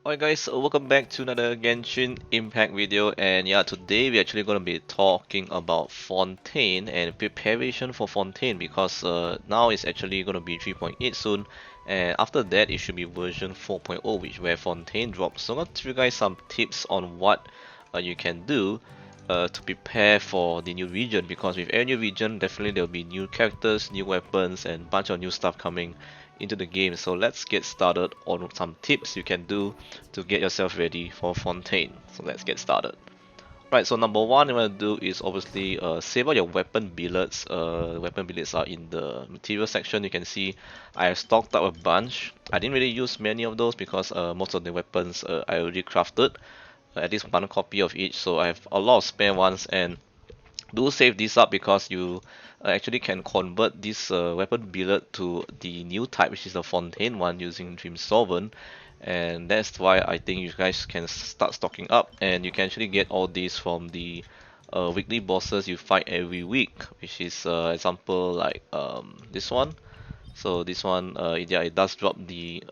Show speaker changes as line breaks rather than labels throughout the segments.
Alright guys, welcome back to another Genshin Impact video, and yeah, today we're actually going to be talking about Fontaine and preparation for Fontaine, because now it's actually going to be 3.8 soon, and after that it should be version 4.0, which where Fontaine drops. So I'm going to give you guys some tips on what you can do to prepare for the new region, because with every new region definitely there will be new characters, new weapons, and bunch of new stuff coming into the game. So let's get started on some tips you can do to get yourself ready for Fontaine. So let's get started. Right, so number one you want to do is obviously save all your weapon billets. Weapon billets are in the material section. You can see I have stocked up a bunch. I didn't really use many of those because most of the weapons I already crafted, at least one copy of each. So I have a lot of spare ones, and do save this up because you actually can convert this weapon billet to the new type, which is the Fontaine one, using Dream Solvent, and that's why I think you guys can start stocking up, and you can actually get all these from the weekly bosses you fight every week, which is example like this one. So this one, yeah, it does drop the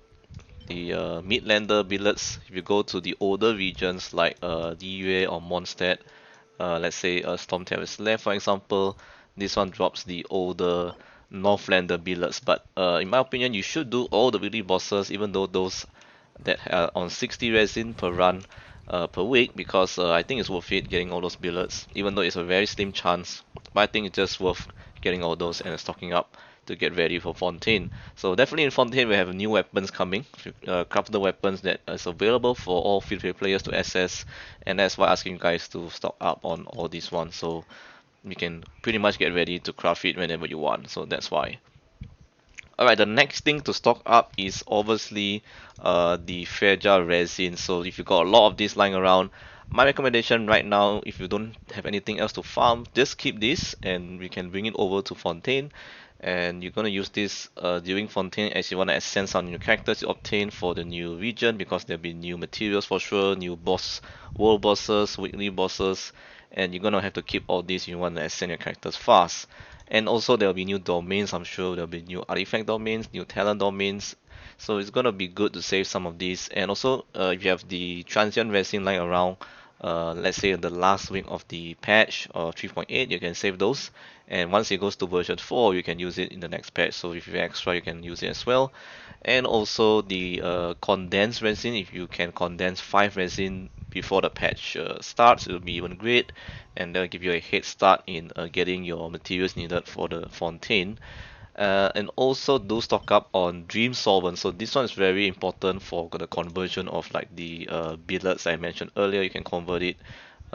Midlander billets. If you go to the older regions like Liyue or Mondstadt, let's say Storm Terrace left, for example, this one drops the older Northlander billets. But in my opinion, you should do all the weekly bosses, even though those that are on 60 resin per run per week, because I think it's worth it getting all those billets, even though it's a very slim chance. But I think it's just worth getting all those and stocking up to get ready for Fontaine. So definitely in Fontaine we have new weapons coming, crafted weapons that is available for all free-to-play players to access, and that's why asking you guys to stock up on all these ones, so you can pretty much get ready to craft it whenever you want. So that's why. Alright, the next thing to stock up is obviously the fragile resin. So if you got a lot of this lying around, my recommendation right now, if you don't have anything else to farm, just keep this and we can bring it over to Fontaine. And you're gonna use this during Fontaine as you wanna ascend some new characters to obtain for the new region, because there'll be new materials for sure, new world bosses, weekly bosses, and you're gonna have to keep all these if you wanna ascend your characters fast. And also there will be new domains, I'm sure there'll be new artifact domains, new talent domains. So it's gonna be good to save some of these. And also if you have the transient resin lying around, let's say in the last week of the patch or 3.8, you can save those. And once it goes to version 4, you can use it in the next patch. So if you have extra, you can use it as well. And also the condensed resin, if you can condense 5 resin before the patch starts, it will be even great, and that'll give you a head start in getting your materials needed for the Fontaine. And also do stock up on Dream Solvent. So this one is very important for the conversion of like the billets I mentioned earlier. You can convert it.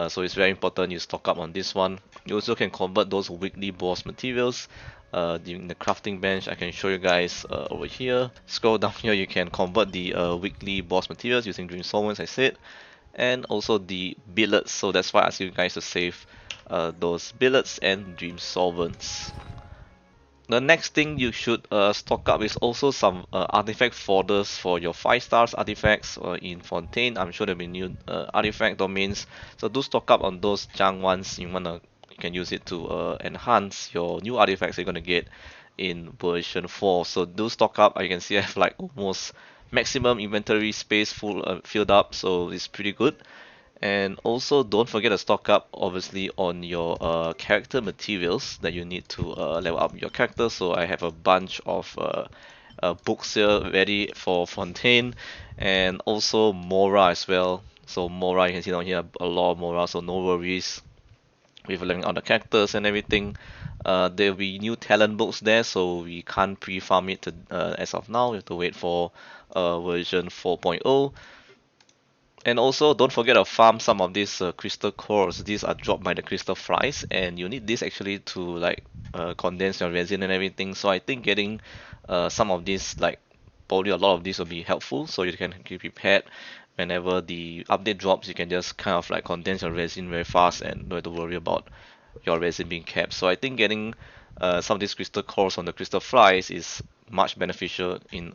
So it's very important you stock up on this one. You also can convert those weekly boss materials during the crafting bench. I can show you guys over here. Scroll down here, you can convert the weekly boss materials using Dream Solvent, as I said, and also the billets. So that's why I ask you guys to save those billets and Dream Solvents. The next thing you should stock up is also some artifact folders for your 5 stars artifacts in Fontaine. I'm sure there'll be new artifact domains, so do stock up on those junk ones. You can use it to enhance your new artifacts you're gonna get in version 4. So do stock up. You can see I have like almost maximum inventory space filled up, so it's pretty good. And also don't forget to stock up obviously on your character materials that you need to level up your character. So I have a bunch of books here ready for Fontaine, and also Mora as well. So Mora, you can see down here a lot of Mora, so no worries with learning out the characters and everything. There will be new talent books there, so we can't pre-farm it as of now. We have to wait for version 4.0. And also don't forget to farm some of these crystal cores. These are dropped by the crystal flies, and you need this actually to like condense your resin and everything. So I think getting some of these, like probably a lot of these, will be helpful, so you can be prepared whenever the update drops. You can just kind of like condense your resin very fast and don't have to worry about your resin being kept. So I think getting some of these crystal cores on the crystal flies is much beneficial in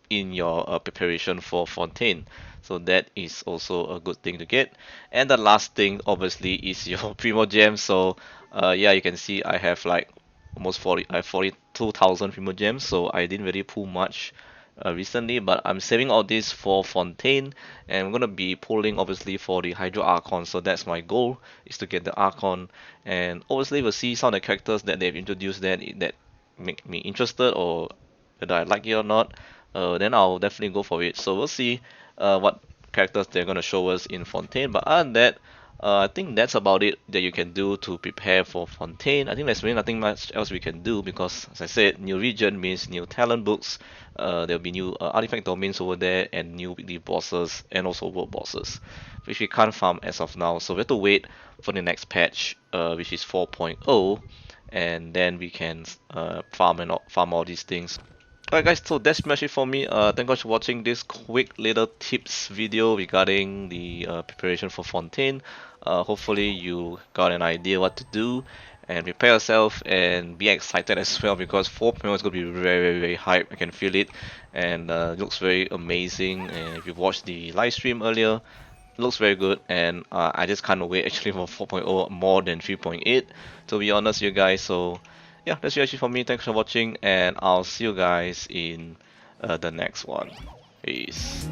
your preparation for Fontaine. So that is also a good thing to get. And the last thing obviously is your Primo Gems. So yeah, you can see I have like almost 42,000 Primo Gems, so I didn't really pull much recently, but I'm saving all this for Fontaine, and I'm gonna be pulling obviously for the Hydro Archon. So that's my goal, is to get the Archon, and obviously we'll see some of the characters that they've introduced that make me interested, or whether I like it or not. Then I'll definitely go for it. So we'll see what characters they're gonna show us in Fontaine. But other than that, I think that's about it that you can do to prepare for Fontaine. I think there's really nothing much else we can do because, as I said, new region means new talent books. There'll be new artifact domains over there and new weekly bosses and also world bosses, which we can't farm as of now. So we have to wait for the next patch, which is 4.0, and then we can farm all these things. Alright guys, so that's pretty much it for me. Thank you guys for watching this quick little tips video regarding the preparation for Fontaine. Hopefully you got an idea what to do and prepare yourself and be excited as well because 4.0 is going to be very hype. I can feel it, and it looks very amazing. And if you watched the live stream earlier, it looks very good, and I just can't wait actually for 4.0 more than 3.8, to be honest you guys. So yeah, that's it actually for me. Thanks for watching, and I'll see you guys in the next one. Peace.